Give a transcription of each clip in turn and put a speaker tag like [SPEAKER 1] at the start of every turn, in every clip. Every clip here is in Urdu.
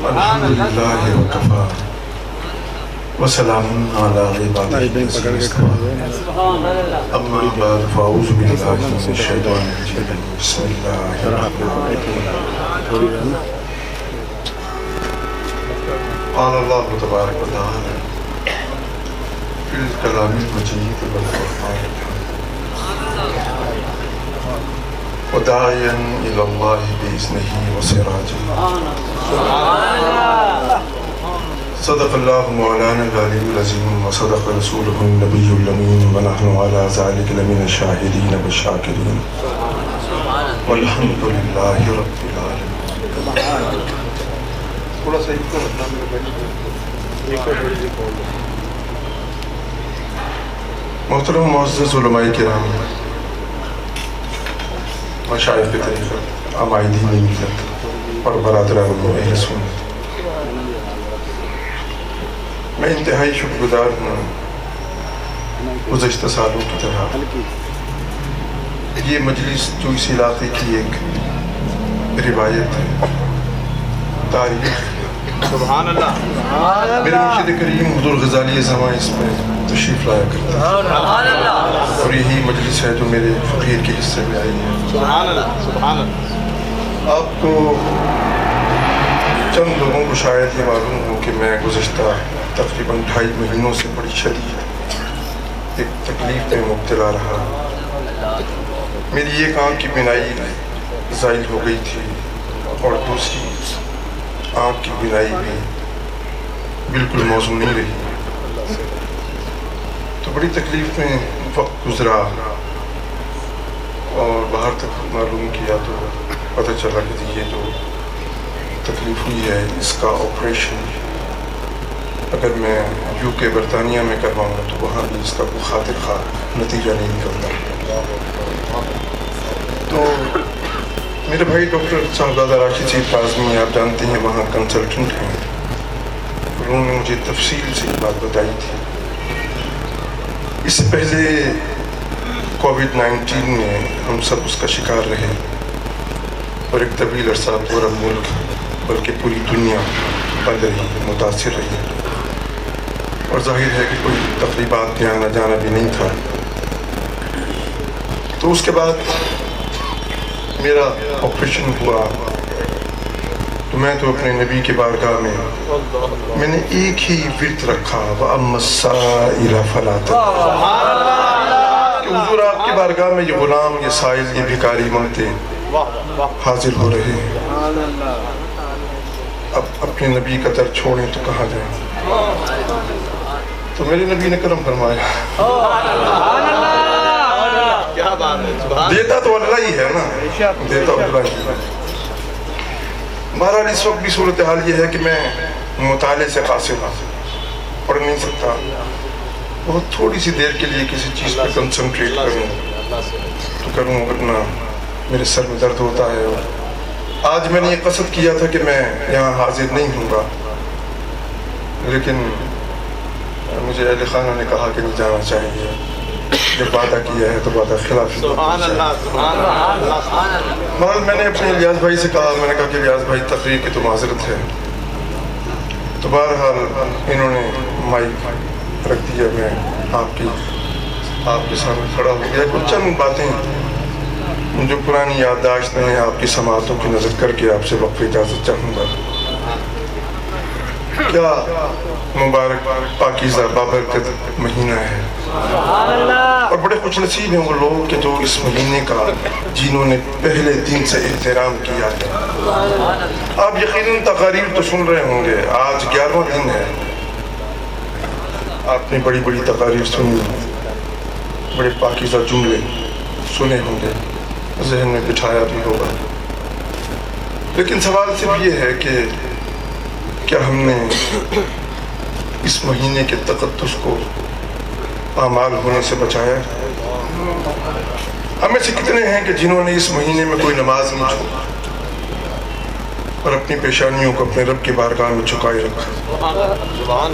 [SPEAKER 1] الحمدللہ وکفا وسلام علی عبادہ الذین اصطفیٰ اما بعد فاعوذ باللہ من الشیطان الرجیم بسم اللہ الرحمن الرحیم قال اللہ تبارک و تعالی فی الکلام المجید والقرآن الحمید وداعیا الی اللہ بإذنہ وسراجا صدق اللہ مولانا العلی العظیم وصدق رسولہ النبی الامین ونحن علی ذلک لمن الشاہدین والشاکرین والحمد للہ رب العالمین. تھوڑا سا ایک محترم معزز علماء کرام، مشائخ طریقت، عمائدین ملت اور برادران اہل سنت، میں انتہائی شکر گزار ہوں گزشتہ سالوں کی طرح یہ مجلس جو اس علاقے کی ایک روایت ہے، تاریخ،
[SPEAKER 2] سبحان اللہ،
[SPEAKER 1] میرے مرشد کریم حضور غزالی زماں اس میں تشریف لایا کرتے ہیں اور یہی مجلس ہے جو میرے فقیر کے حصے میں آئی ہے.
[SPEAKER 2] سبحان اللہ، سبحان اللہ.
[SPEAKER 1] آپ کو چند لوگوں کو شاید یہ معلوم ہو کہ میں گزشتہ تقریباً 2.5 مہینوں سے بڑی شدید ایک تکلیف میں مبتلا رہا. میری ایک آنکھ کی بینائی زائل ہو گئی تھی اور دوسری آنکھ کی بینائی بھی بالکل موزوں نہیں رہی، تو بڑی تکلیف میں وقت گزرا اور باہر تک معلوم کیا تو پتہ چلا کہ یہ جو تکلیف ہوئی ہے اس کا آپریشن اگر میں یو کے برطانیہ میں کرواؤں گا تو وہاں بھی اس کا کوئی خاطر خواہ نتیجہ نہیں نکلتا. تو میرے بھائی ڈاکٹر صاحبزادہ راشد سید کاظمی، آپ جانتے ہیں وہاں کنسلٹنٹ ہیں، انہوں نے مجھے تفصیل سے یہ بات بتائی تھی. اس سے پہلے کووڈ-19 میں ہم سب اس کا شکار رہے اور ایک طویل عرصہ پورا ملک بلکہ پوری دنیا بند رہی، متاثر رہی اور ظاہر ہے کہ کوئی تقریبات میں آنا جانا بھی نہیں تھا. تو اس کے بعد میرا آپریشن ہوا تو میں تو اپنے نبی کے بارگاہ میں نے ایک ہی ورد رکھا، وَأَمَّا السَّائِلَ فَلَا تَنْهَرْ، کہ حضور آپ کے بارگاہ میں یہ غلام، یہ سائل، یہ بھکاری مانگتے حاضر ہو رہے ہیں. اب اپنے نبی کا در چھوڑیں تو کہاں جائیں؟ تو میرے نبی نے کرم فرمایا. دیتا تو اللہ ہی ہے نا، دیتا اللہ ہی ہے. بہرحال اس وقت بھی صورتحال یہ ہے کہ میں مطالعے سے قاصر ہوں، پڑھ نہیں سکتا. بہت تھوڑی سی دیر کے لیے کسی چیز پہ کنسنٹریٹ کروں تو کروں، ورنہ میرے سر میں درد ہوتا ہے. آج میں نے یہ قصد کیا تھا کہ میں یہاں حاضر نہیں ہوں گا، لیکن مجھے اہل خانہ نے کہا کہ نہیں جانا چاہیے، جب وعدہ کیا ہے تو وعدہ خلاف. مگر میں نے اپنے الیاس بھائی سے کہا، میں نے کہا کہ الیاس بھائی تقریر کی تو معذرت ہے. تو بہرحال انہوں نے مائک رکھ دیا، میں آپ کے سامنے کھڑا ہو گیا. کچھ چند باتیں جو پرانی یادداشت میں آپ کی سماعتوں کی نظر کر کے آپ سے وقف اجازت چاہوں گا. کیا مبارک پاکیزہ بابرکت مہینہ ہے، اور بڑے خوش نصیب ہیں وہ لوگ کہ جو اس مہینے کا جنہوں نے پہلے دن سے احترام کیا ہے. آپ یقیناً تقاریر تو سن رہے ہوں گے، آج 11واں دن ہے. آپ نے بڑی بڑی تقاریر سنی، بڑے پاکیزہ جملے سنے ہوں گے، ذہن میں بٹھایا بھی ہوگا. لیکن سوال صرف یہ ہے کہ کیا ہم نے اس مہینے کے تقدس کو اعمال ہونے سے بچایا؟ ہم میں سے کتنے ہیں کہ جنہوں نے اس مہینے میں کوئی نماز نہیں چھوڑی اور اپنی پیشانیوں کو اپنے رب کی بارگاہ میں جھکائے رکھا،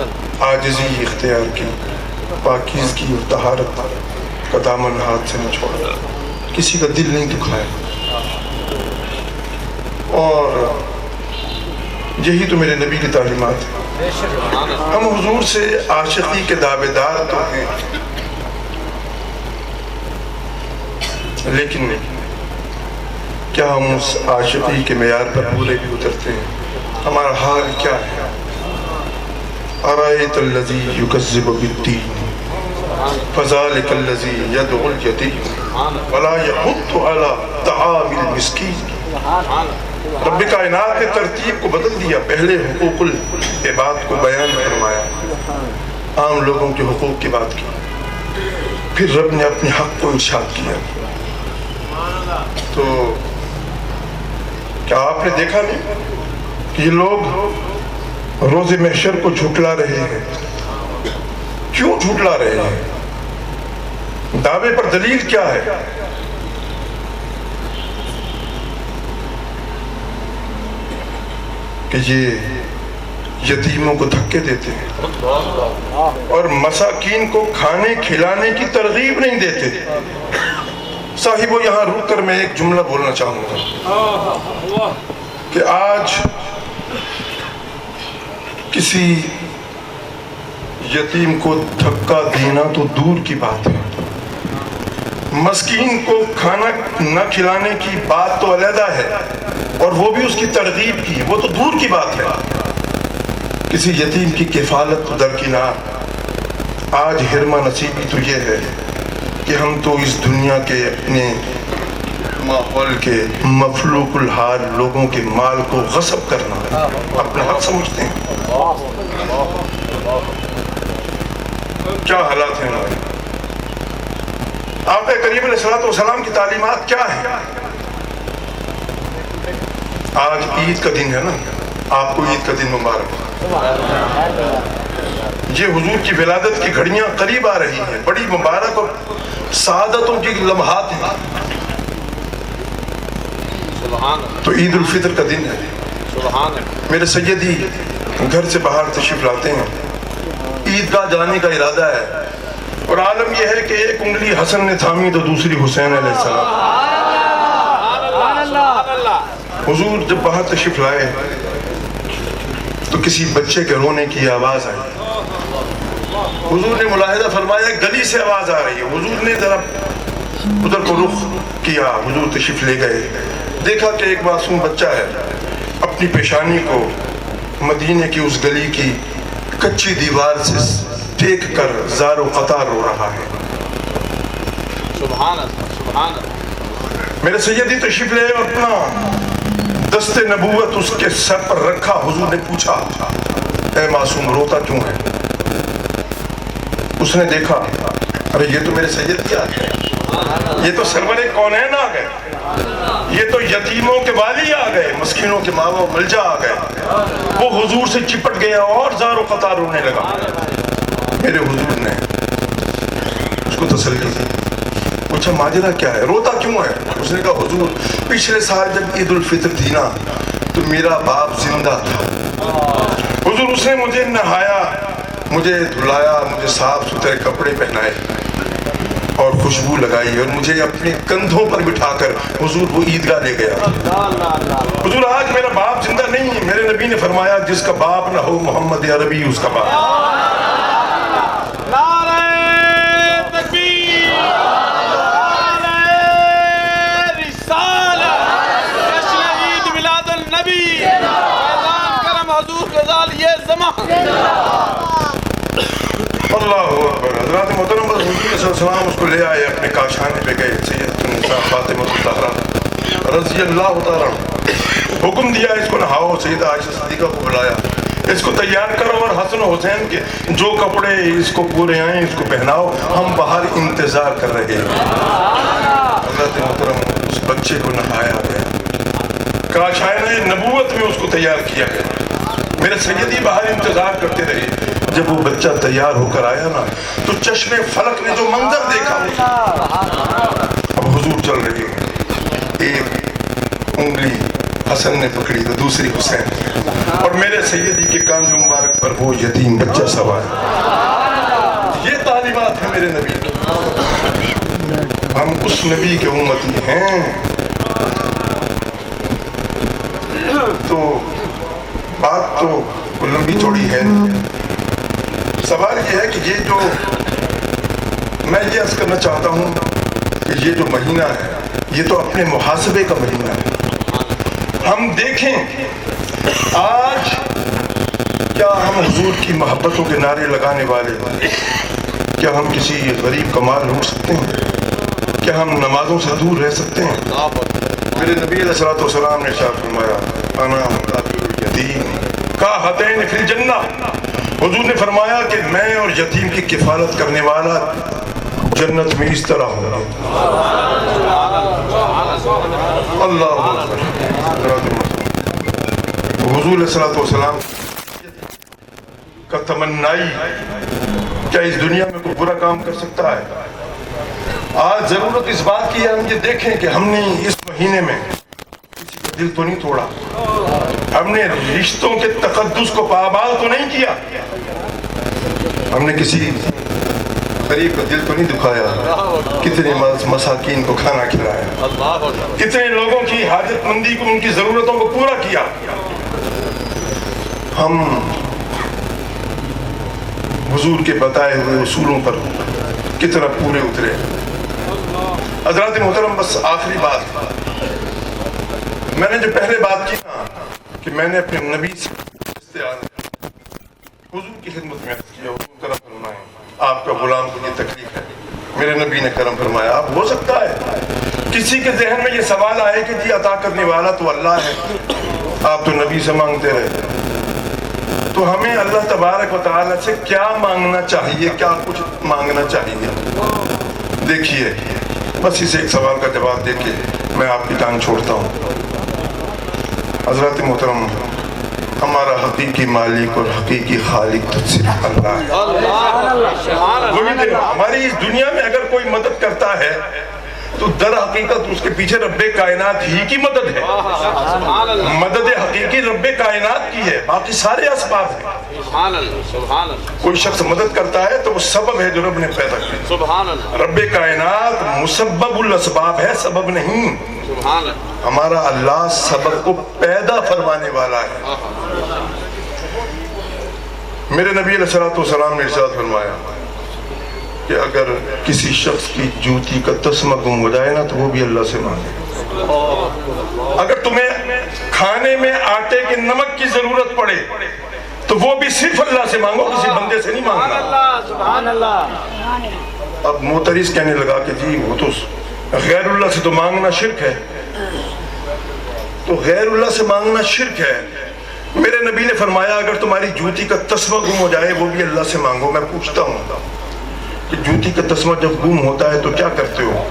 [SPEAKER 1] عاجزی اختیار کی، پاکیزگی اور طہارت کا دامن ہاتھ سے نہیں چھوڑا، کسی کا دل نہیں دکھایا. اور یہی تو میرے نبی کی تعلیمات ہے۔ ہم حضور سے عاشقی کے دعوے دار تو ہیں، لیکن کیا ہم اس عاشقی کے معیار پر پورے بھی اترتے ہیں؟ ہمارا حال کیا ہے؟ ارأیت الذی یکذب بالدین فذلک الذی یدعو الیتیم ولا یحض علی طعام المسکین۔ رب کائنات نے ترتیب کو بدل دیا، پہلے حقوق العباد کو بیان فرمایا، عام لوگوں کے حقوق کی بات کی، پھر رب نے اپنے حق کو ارشاد کیا۔ تو کیا آپ نے دیکھا نہیں کہ یہ لوگ روز محشر کو جھٹلا رہے ہیں؟ کیوں جھٹلا رہے ہیں؟ دعوے پر دلیل کیا ہے؟ کہ یہ یتیموں کو دھکے دیتے ہیں اور مساکین کو کھانے کھلانے کی ترغیب نہیں دیتے۔ صاحبو، یہاں رک کر میں ایک جملہ بولنا چاہوں گا کہ آج کسی یتیم کو دھکا دینا تو دور کی بات ہے، مسکین کو کھانا نہ کھلانے کی بات تو علیحدہ ہے، اور وہ بھی اس کی ترغیب کی، وہ تو دور کی بات ہے۔ کسی یتیم کی کفالت تو درکنار، آج حرمہ نصیبی تو یہ ہے کہ ہم تو اس دنیا کے اپنے ماحول کے مفلوق الحال لوگوں کے مال کو غصب کرنا اپنا حق سمجھتے ہیں۔ کیا حالات ہیں ہمارے؟ آقا کریم علیہ الصلوۃ والسلام کی تعلیمات کیا ہیں؟ آج عید کا دن ہے نا، آپ کو عید کا دن مبارک۔ یہ حضور کی ولادت کی گھڑیاں قریب آ رہی ہیں، بڑی مبارک اور سعادتوں کی لمحات ہیں۔ تو عید الفطر کا دن ہے، میرے سیدی گھر سے باہر تشریف لاتے ہیں، عیدگاہ جانے کا ارادہ ہے، اور عالم یہ ہے کہ ایک انگلی حسن نے تھامی تو دوسری حسین علیہ السلام۔ حضور جب باہر تشریف لائے تو کسی بچے کے رونے کی آواز آئی، حضور نے ملاحظہ فرمایا گلی سے آواز آ رہی ہے، حضور نے ذرا ادھر کو رخ کیا، حضور تشریف لے گئے، دیکھا کہ ایک معصوم بچہ ہے، اپنی پیشانی کو مدینے کی اس گلی کی کچی دیوار سے ٹیک کر زار و قطار رو رہا ہے۔
[SPEAKER 2] سبحان اللہ، سبحان اللہ۔
[SPEAKER 1] میرے سیدی تشریف لے اپنا دست نبوت اس کے سر پر رکھا، حضور نے پوچھا اے معصوم روتا کیوں ہے؟ اس نے دیکھا، ارے یہ تو میرے سید کیا ہے، یہ تو سرور کونین آ گئے، یہ تو یتیموں کے والی آ گئے، مسکینوں کے ماں باپ ملجا آ گئے۔ وہ حضور سے چپٹ گیا اور زار و قطار رونے لگا۔ میرے حضور نے اس کو تسلی دی، پوچھا ماجرا کیا ہے، روتا کیوں ہے؟ اس نے کہا حضور پچھلے سال جب عید الفطر تھی نا تو میرا باپ زندہ تھا، حضور اس نے مجھے نہایا، مجھے دھلایا، مجھے صاف ستھرے کپڑے پہنائے اور خوشبو لگائی، اور مجھے اپنے کندھوں پر بٹھا کر حضور وہ عیدگاہ لے گیا۔ حضور آج میرا باپ زندہ نہیں ہے، میرے نبی نے فرمایا جس کا باپ نہ ہو محمد عربی اس کا باپ۔ اللہ اکبر۔ حضرات محترم حضور صلی اللہ علیہ وسلم اس کو لے آئے، اپنے کاشانے پہ گئے، سیدۃ النساء فاطمہ الزہرا رضی اللہ تعالیٰ حکم دیا اس کو نہاؤ، سیدہ عائشہ صدیقہ کو بلایا، اس کو تیار کرو اور حسن و حسین کے جو کپڑے اس کو پورے آئیں اس کو پہناؤ، ہم باہر انتظار کر رہے ہیں۔ حضرات محترم اس بچے کو نہایا گیا، کاشانے نبوت میں اس کو تیار کیا گیا، میرے سیدی باہر انتظار کرتے رہے۔ جب وہ بچہ تیار ہو کر آیا نا تو چشم فلک نے جو منظر دیکھا، اب حضور چل رہے ہیں، ایک انگلی حسن نے پکڑی تو دوسری حسین، اور میرے سیدی کے کاندھوں مبارک پر وہ یتیم بچہ سوار۔ یہ تعلیمات ہیں میرے نبی کی، ہم اس نبی کے امتی ہیں بات تو لمبی چوڑی ہے. سوال یہ ہے کہ یہ جو میں یہ عرض کرنا چاہتا ہوں کہ یہ جو مہینہ ہے یہ تو اپنے محاسبے کا مہینہ ہے. ہم دیکھیں آج کیا ہم حضور کی محبتوں کے نعرے لگانے والے، کیا ہم کسی غریب کا مال لوٹ سکتے ہیں؟ کیا ہم نمازوں سے دور رہ سکتے ہیں؟ میرے نبی علیہ الصلوۃ والسلام نے ارشاد فرمایا انا کافل الیتیم کہاتین فی الجنہ. حضور نے فرمایا کہ میں اور یتیم کی کفالت کرنے والا جنت میں اس طرح ہوگا. اللہ حضور علیہ الصلوۃ والسلام کا تمنائی کیا اس دنیا میں کوئی برا کام کر سکتا ہے؟ آج ضرورت اس بات کی ہے ہم یہ دیکھیں کہ ہم نے اس مہینے میں کسی کا دل تو نہیں توڑا، ہم نے رشتوں کے تقدس کو پامال تو نہیں کیا، ہم نے کسی غریب کا دل تو نہیں دکھایا، کتنے مساکین کو کھانا کھلایا، کتنے لوگوں کی حاجت مندی کو، ان کی ضرورتوں کو پورا کیا. ہم حضور کے بتائے ہوئے اصولوں پر کتنا پورے اترے. حضرات محترم، بس آخری بات، میں نے جو پہلے بات کی نا کہ میں نے اپنے نبی سے حضور کی خدمت میں عرض کیا، حضور کرم فرمائیں، آپ کا غلام کو یہ تکلیف ہے. میرے نبی نے کرم فرمایا. اب ہو سکتا ہے کسی کے ذہن میں یہ سوال آئے کہ جی عطا کرنے والا تو اللہ ہے، آپ تو نبی سے مانگتے رہے، تو ہمیں اللہ تبارک و تعالیٰ سے کیا مانگنا چاہیے، کیا کچھ مانگنا چاہیے؟ دیکھیے، بس اس ایک سوال کا جواب دے کے میں آپ کی ٹانگ چھوڑتا ہوں. حضرات محترم، ہمارا حقیقی مالک اور حقیقی خالق تو صرف اللہ ہے. وہی ہماری اس دنیا میں اگر کوئی مدد کرتا ہے تو در حقیقت اس کے پیچھے رب کائنات ہی کی مدد ہے. مدد حقیقی رب کائنات کی ہے، باقی سارے اسباب ہیں. کوئی شخص مدد کرتا ہے تو وہ سبب ہے جو رب نے پیدا کیا. رب کائنات مسبب الاسباب ہے، سبب نہیں. ہمارا اللہ سبب کو پیدا فرمانے والا ہے. میرے نبی علیہ الصلوۃ والسلام نے ارشاد فرمایا کہ اگر کسی شخص کی جوتی کا تسمہ گم ہو جائے نا تو وہ بھی اللہ سے مانگے. اگر تمہیں کھانے میں آٹے کے نمک کی ضرورت پڑے تو وہ بھی صرف اللہ سے مانگو، کسی بندے سے نہیں مانگنا. اب معترض کہنے لگا کہ جی وہ تو غیر اللہ سے تو مانگنا شرک ہے. تو غیر اللہ سے مانگنا شرک ہے. میرے نبی نے فرمایا اگر تمہاری جوتی کا تسمہ گم ہو جائے وہ بھی اللہ سے مانگو. میں پوچھتا ہوں کہ جوتی کا تسمہ جب گم ہوتا ہے تو کیا کرتے ہو؟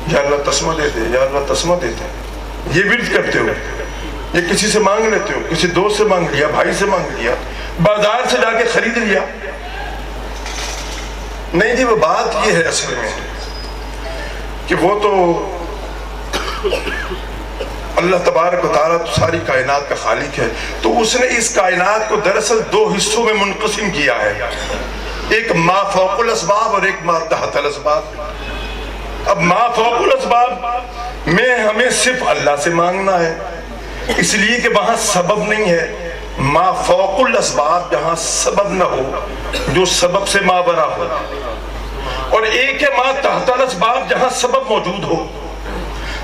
[SPEAKER 1] یا اللہ تسمہ دیتے، یا اللہ تسمہ دیتے، یہ ورد کرتے ہو، یہ کسی سے مانگ لیتے ہو، کسی دوست سے مانگ لیا، بھائی سے مانگ لیا، بازار سے جا کے خرید لیا؟ نہیں جی، وہ بات یہ ہے اصل میں کہ وہ تو اللہ تبارک و تعالیٰ تو ساری کائنات کا خالق ہے، تو اس نے اس کائنات کو دراصل دو حصوں میں منقسم کیا ہے، ایک ما فوق الاسباب اور ایک ما تحت الاسباب. اب ما فوق الاسباب میں ہمیں صرف اللہ سے مانگنا ہے، اس لیے کہ وہاں سبب نہیں ہے. ما فوق الاسباب جہاں سبب نہ ہو، جو سبب سے ماورا ہو. اور ایک ہے ما تحت الاسباب جہاں سبب موجود ہو.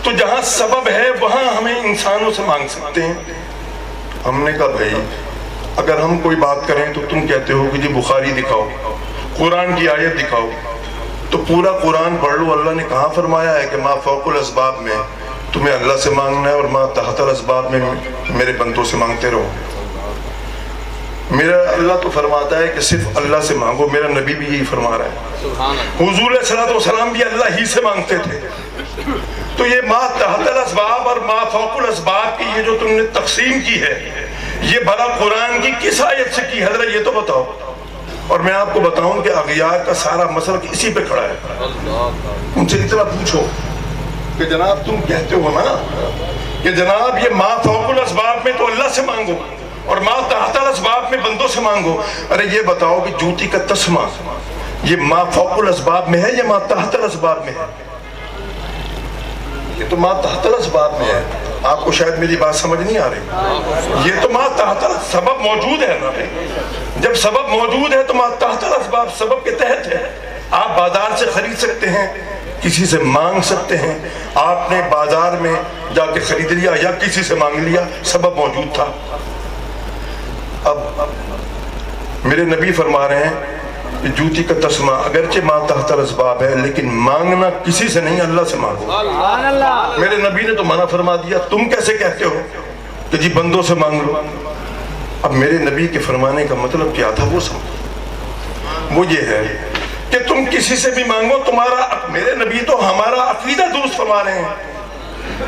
[SPEAKER 1] تو جہاں سبب ہے وہاں ہمیں انسانوں سے مانگ سکتے ہیں. ہم نے کہا بھائی اگر ہم کوئی بات کریں تو تم کہتے ہو کہ جی بخاری دکھاؤ، قرآن کی آیت دکھاؤ، تو پورا قرآن پڑھ لو. اللہ نے کہاں فرمایا ہے کہ ما فوق الاسباب میں تمہیں اللہ سے مانگنا ہے اور ما تحت الاسباب میں میرے بندوں سے مانگتے رہو؟ میرا اللہ تو فرماتا ہے کہ صرف اللہ سے مانگو. میرا نبی بھی یہی فرما رہا ہے. حضور علیہ الصلوۃ والسلام بھی اللہ ہی سے مانگتے تھے. تو یہ ما تحت الاسباب اور ما فوق الاسباب کی یہ جو تم نے تقسیم کی ہے، یہ بھلا قرآن کی کس آیت سے کی؟ حضرت یہ تو بتاؤ. اور میں آپ کو بتاؤں کہ اغیار کا سارا مسلک اسی پہ کھڑا ہے. ان سے اتنا پوچھو کہ جناب تم کہتے ہو نا کہ جناب یہ ما فوق الاسباب میں تو اللہ سے مانگو اور ما تحت الاسباب میں بندوں سے مانگو. ارے یہ بتاؤ کہ جوتی کا تسمہ یہ ما فوق الاسباب میں ہے یا ما تحت الاسباب میں ہے؟ یہ تو ما تحت الاسباب میں ہے. آپ کو شاید میری بات سمجھ نہیں آ رہی. یہ تو ما تحت سبب موجود ہے نا. جب سبب موجود ہے تو ما تحت اسباب سبب کے تحت ہے. آپ بازار سے خرید سکتے ہیں, کسی سے مانگ سکتے ہیں. آپ نے بازار میں جا کے خرید لیا یا کسی سے مانگ لیا, سبب موجود تھا. اب میرے نبی فرما رہے ہیں کہ جوتی کا تسمہ اگرچہ ما تحت الاسباب ہے, لیکن مانگنا کسی سے نہیں, اللہ سے مانگو. میرے نبی نے تو منع فرما دیا. تم کیسے کہتے ہو کہ جی بندوں سے مانگ لو؟ اب میرے نبی کے فرمانے کا مطلب کیا تھا وہ سمجھو. وہ یہ ہے کہ تم کسی سے بھی مانگو, تمہارا, میرے نبی تو ہمارا عقیدہ درست فرما رہے ہیں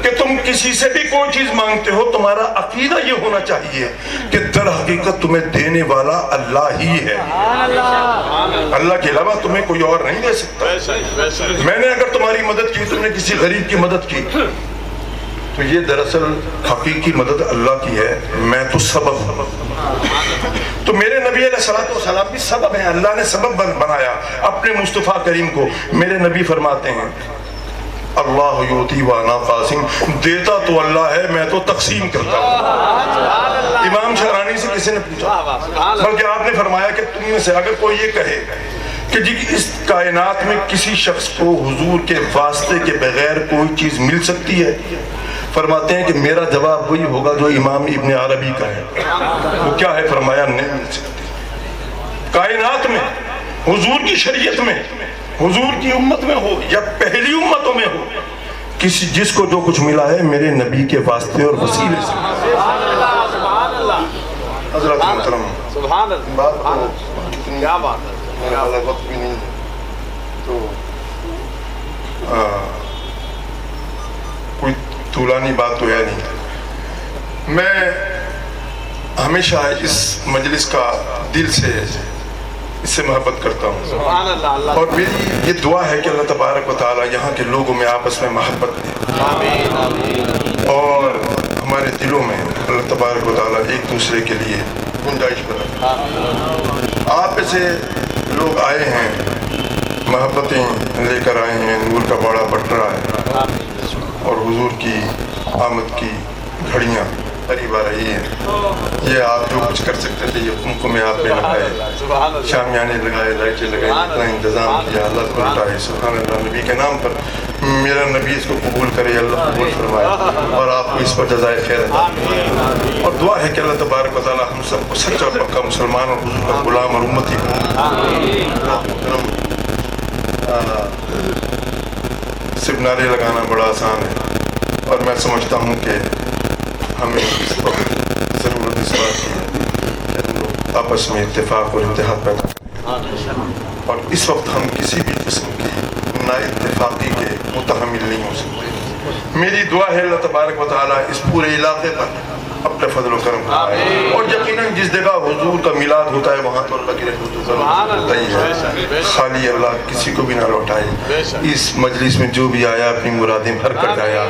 [SPEAKER 1] کہ تم کسی سے بھی کوئی چیز مانگتے ہو, تمہارا عقیدہ یہ ہونا چاہیے کہ در حقیقت تمہیں دینے والا اللہ ہی ہے. اللہ کے علاوہ تمہیں کوئی اور نہیں دے سکتا. میں نے اگر تمہاری مدد کی, تم نے کسی غریب کی مدد کی, تو یہ دراصل حقیقی مدد اللہ کی ہے, میں تو سبب ہوں. تو میرے نبی علیہ الصلوۃ والسلام بھی سبب ہیں. اللہ نے سبب بنایا اپنے مصطفیٰ کریم کو. میرے نبی فرماتے ہیں اللہ یعطی وانا قاسم, دیتا تو اللہ ہے, میں تو تقسیم کرتا ہوں. امام شہرانی سے کسی نے پوچھا, بلکہ آپ نے فرمایا کہ تم میں سے اگر کوئی یہ کہے کہ جی اس کائنات میں کسی شخص کو حضور کے واسطے کے بغیر کوئی چیز مل سکتی ہے, فرماتے ہیں کہ میرا جواب وہی ہوگا جو امام ابن عربی کا ہے. وہ کیا ہے؟ فرمایا نہیں مل سکتی. کائنات میں, حضور کی شریعت میں, حضور کی امت میں ہو یا پہلی امتوں میں ہو, کسی جس کو جو کچھ ملا ہے میرے نبی کے واسطے اور وسیلے سے. حضرت محترم,
[SPEAKER 2] کیا بات ہے,
[SPEAKER 1] وقت بھی نہیں ہے تو کوئی طولانی بات تو ہے نہیں. میں ہمیشہ اس مجلس کا دل سے اس سے محبت کرتا ہوں, اور میری یہ دعا ہے کہ اللہ تبارک و تعالی یہاں کے لوگوں میں آپس میں محبت دے, اور ہمارے دلوں میں اللہ تبارک و تعالی ایک دوسرے کے لیے گنجائش بنائے. آپ سے لوگ آئے ہیں, محبتیں لے کر آئے ہیں, نور کا باڑا بٹ رہا ہے, اور حضور کی آمد کی گھڑیاں قریب آ رہی ہیں. یہ آپ جو کچھ کر سکتے تھے یہ حکم میں آپ نے لگائے, شامیانے لگائے, لائٹیں لگائی, اتنا انتظام کیا, اللہ کو لٹائے. سبحان اللہ. نبی کے نام پر میرا نبی اس کو قبول کرے, اللہ قبول فرمائے, اور آپ کو اس پر جزائے خیر عطا. اور دعا ہے کہ اللہ تبارک و تعالی ہم سب کو سچا اور پکا مسلمان اور حضور کا غلام اور امتی بنائے. صرف نعرے لگانا بڑا آسان ہے, اور میں سمجھتا ہوں کہ ہمیں اس وقت ضرورت اس بات کی ہے کہ ہم لوگ آپس میں اتفاق اور اتحاد پیدا کریں, اور اس وقت ہم کسی بھی قسم کی نا اتفاقی کے متحمل نہیں ہو سکتے. میری دعا ہے اللہ تبارک و تعالیٰ اس پورے علاقے پر اپنے فضل و کرم کرے, اور یقیناً جس جگہ حضور کا میلاد ہوتا ہے وہاں تو اللہ کی رحمت و کرم ہوتا ہی ہے. خالی اللہ کسی کو بھی نہ لوٹائے. اس مجلس میں جو بھی آیا اپنی مرادیں بھر کر جایا.